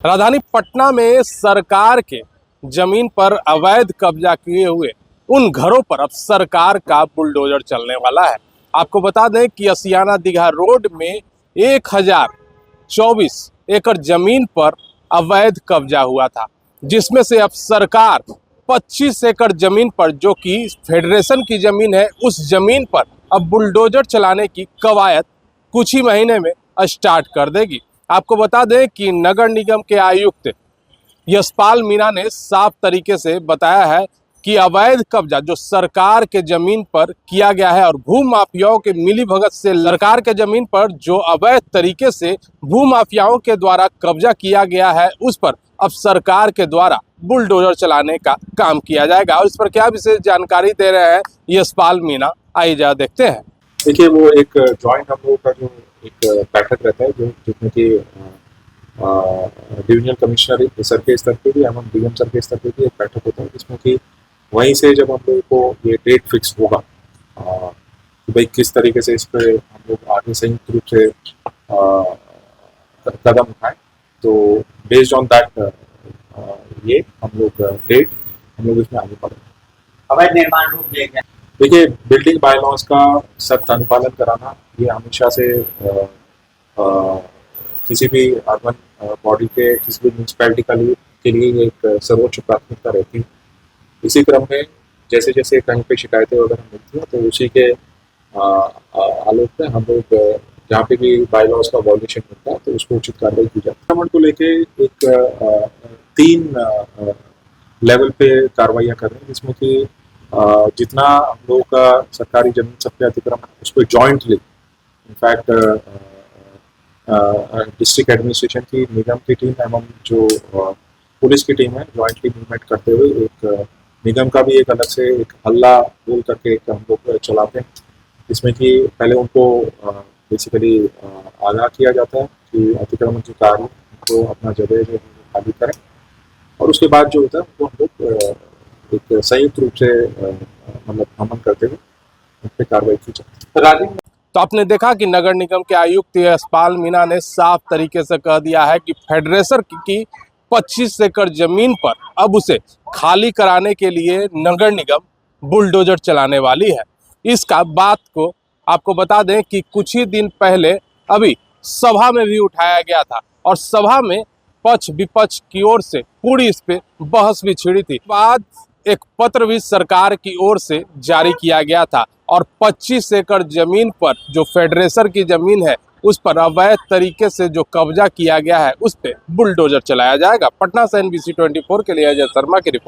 राजधानी पटना में सरकार के जमीन पर अवैध कब्जा किए हुए उन घरों पर अब सरकार का बुलडोजर चलने वाला है। आपको बता दें कि असियाना दीघा रोड में 1024 एकड़ जमीन पर अवैध कब्जा हुआ था, जिसमें से अब सरकार 25 एकड़ जमीन पर, जो कि फेडरेशन की जमीन है, उस जमीन पर अब बुलडोजर चलाने की कवायद कुछ ही महीने में स्टार्ट कर देगी। आपको बता दें कि नगर निगम के आयुक्त यशपाल मीणा ने साफ तरीके से बताया है कि अवैध कब्जा जो सरकार के जमीन पर किया गया है और भू माफियाओं के मिलीभगत से सरकार के जमीन पर जो अवैध तरीके से भू माफियाओं के द्वारा कब्जा किया गया है, उस पर अब सरकार के द्वारा बुलडोजर चलाने का काम किया जाएगा। और इस पर क्या विशेष जानकारी दे रहे हैं यशपाल मीणा, आइए जा देखते हैं। देखिए, वो एक जॉइंट हम लोगों का जो एक बैठक रहता है, जो जिसमें कि डिविजनल कमिश्नर सर के स्तर पे भी एवं डीएम सर के स्तर पे भी एक बैठक होता है, जिसमें कि वहीं से जब हम लोगों को ये डेट फिक्स होगा कि भाई किस तरीके से इस पर हम लोग आगे संयुक्त रूप से कदम उठाएं, तो बेस्ड ऑन दैट ये हम लोग डेट हम लोग इसमें आगे बढ़ेंगे। अवैध निर्माण रोक दिए गए। देखिए, बिल्डिंग बायलॉज का सख्त अनुपालन कराना ये हमेशा से किसी भी अर्बन बॉडी के, किसी भी म्यूनसिपैलिटी के लिए एक सर्वोच्च प्राथमिकता रहती है। इसी क्रम में जैसे जैसे कहीं पे शिकायतें वगैरह मिलती हैं, तो उसी के आलोक में हम लोग जहाँ पे भी बायलॉज का वायलेशन होता है, तो उसको उचित कार्रवाई की जाती है। अतिक्रमण को लेके एक 3 लेवल पे कार्रवाइयाँ कर रहे हैं, जिसमें कि जितना हम लोगों का सरकारी जमीन सब पे अतिक्रमण, उस पर जॉइंटली इनफैक्ट डिस्ट्रिक्ट एडमिनिस्ट्रेशन की, निगम की टीम एवं जो पुलिस की टीम है, जॉइंटली मूवमेंट करते हुए एक निगम का भी एक अलग से एक हल्ला बोल करके एक हम लोग चलाते हैं, जिसमें कि पहले उनको बेसिकली आगाह किया जाता है कि अतिक्रमण के कार्य को अपना जगह जो खाली करें, और उसके बाद जो होता है उनको हम लोग एक संयुक्त रूप से मतलब भ्रमण करते हुए उन पर कार्रवाई की जाती है। तो आपने देखा कि नगर निगम के आयुक्त यशपाल मीणा ने साफ तरीके से कह दिया है कि फेडरेशन की 25 एकड़ जमीन पर अब उसे खाली कराने के लिए नगर निगम बुलडोजर चलाने वाली है। इसका बात को आपको बता दें कि कुछ ही दिन पहले अभी सभा में भी उठाया गया था, और सभा में पक्ष विपक्ष की ओर से पूरी इस पे बहस भी छिड़ी थी। बाद एक पत्र भी सरकार की ओर से जारी किया गया था, और 25 एकड़ जमीन पर जो फेडरेशन की जमीन है, उस पर अवैध तरीके से जो कब्जा किया गया है, उस पे बुलडोजर चलाया जाएगा। पटना से NBC 24 के लिए अजय शर्मा की रिपोर्ट।